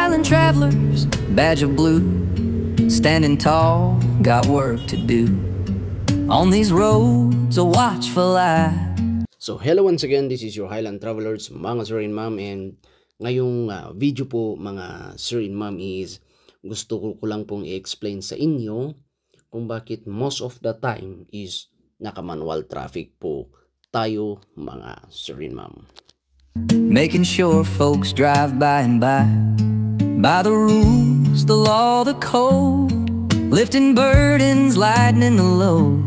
Highland travelers, badge of blue, standing tall, got work to do. On these roads, a watchful eye. So hello once again, this is your Highland Travelers, mga sir and ma'am, and ngayong video po mga sir and ma'am is gusto ko lang pong i-explain sa inyo kung bakit most of the time is naka-manual traffic po tayo mga sir and ma'am. Making sure folks drive by and by the rules, the law, the code, lifting burdens, lightening the load,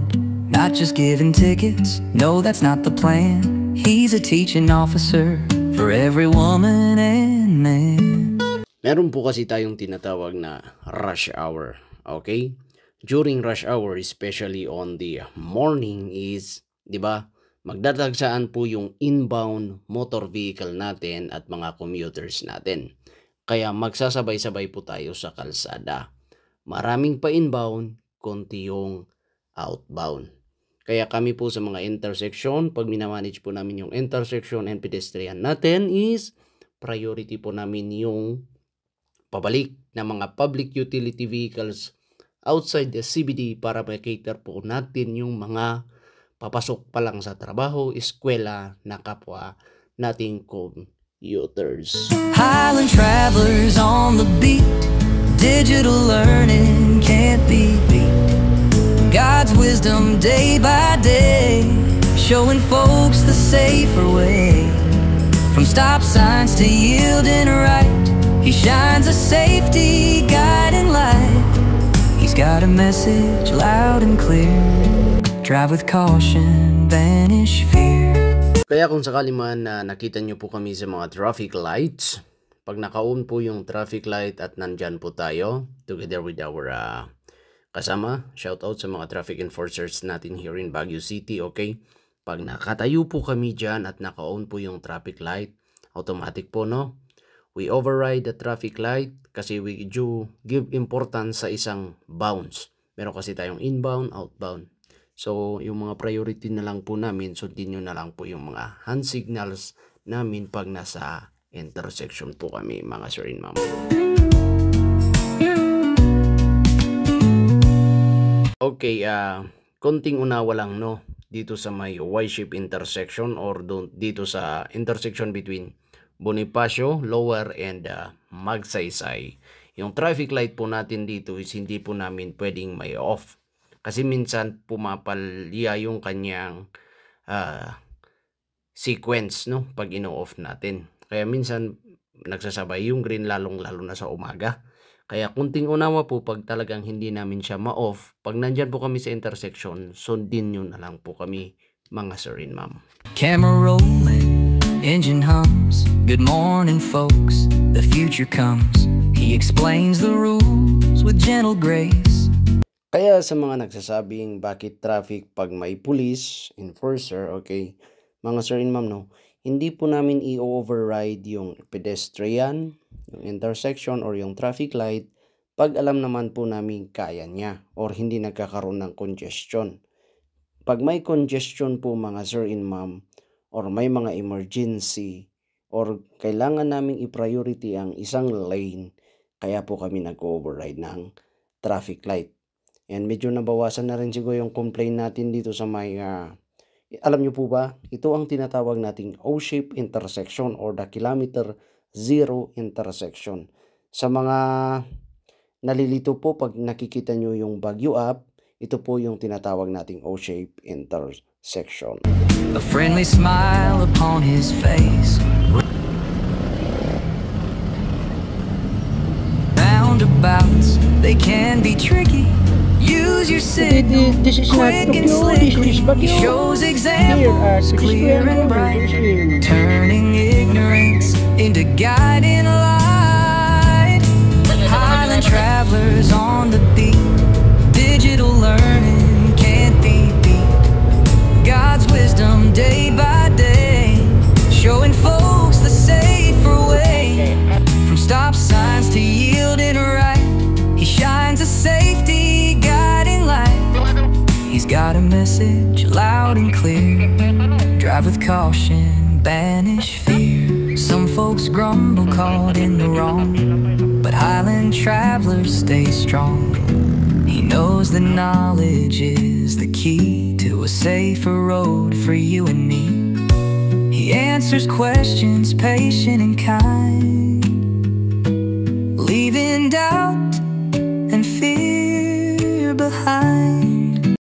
not just giving tickets. No, that's not the plan. He's a teaching officer for every woman and man. Meron po kasi tayong tinatawag na rush hour, okay? During rush hour, especially on the morning is, di ba, magdadagsaan po yung inbound motor vehicle natin at mga commuters natin. Kaya magsasabay-sabay po tayo sa kalsada. Maraming pa inbound, konti yung outbound. Kaya kami po sa mga intersection, pag minamanage po namin yung intersection and pedestrian natin is priority po namin yung pabalik ng mga public utility vehicles outside the CBD para ma-cater po natin yung mga papasok pa lang sa trabaho, eskwela na kapwa nating commuters. Highland travelers on the beat, digital learning can't be beat. God's wisdom day by day, showing folks the safer way. From stop signs to yielding right, He shines a safety guiding light. He's got a message loud and clear. Drive with caution, banish fear. Kaya kung sakali man na nakita nyo po kami sa mga traffic lights, pag naka-on po yung traffic light at nandyan po tayo, together with our kasama, shout out sa mga traffic enforcers natin here in Baguio City, okay? Pag nakatayo po kami dyan at naka-on po yung traffic light, automatic po, no? We override the traffic light kasi we do give importance sa isang bounds. Meron kasi tayong inbound, outbound. So, yung mga priority na lang po namin, sundin nyo na lang po yung mga hand signals namin pag nasa intersection po kami, mga sir and ma'am. Okay, konting unawa lang, no? Dito sa may Y-shape intersection or dito sa intersection between Bonifacio, Lower and Magsaysay. Yung traffic light po natin dito is hindi po namin pwedeng may off. Kasi minsan pumapalya yung kanyang sequence, no, pag ino-off natin. Kaya minsan nagsasabay yung green lalo na sa umaga. Kaya kunting unawa po pag talagang hindi namin siya ma-off. Pag nandyan po kami sa intersection, sundin nyo na lang po kami, mga sir and ma'am. Camera rolling, engine hums. Good morning folks, the future comes. He explains the rules with gentle grace. Kaya sa mga nagsasabing bakit traffic pag may police, enforcer, okay, mga sir and ma'am, no, hindi po namin i-override yung pedestrian, yung intersection or yung traffic light pag alam naman po namin kaya niya or hindi nagkakaroon ng congestion. Pag may congestion po mga sir and ma'am or may mga emergency or kailangan naming i-priority ang isang lane, kaya po kami nag-override ng traffic light. And medyo nabawasan na rin siguro yung complaint natin dito sa may, alam nyo po ba, ito ang tinatawag nating O-shape intersection or the kilometer zero intersection. Sa mga nalilito po pag nakikita nyo yung Baguio app, ito po yung tinatawag nating O-shape intersection. A friendly smile upon his face. Roundabouts, they can be tricky. Use your signal, quick and slick. He shows examples, clear and bright, turning ignorance into guiding light. Highland travelers on the beat, digital learning can't be beat. God's wisdom day by day, showing folks the safer way. From stop signs to yielding right, He shines a safety guiding light. He's got a message loud and clear. Drive with caution, banish fear. Some folks grumble caught in the wrong, travelers stay strong. He knows that knowledge is the key to a safer road for you and me. He answers questions, patient and kind.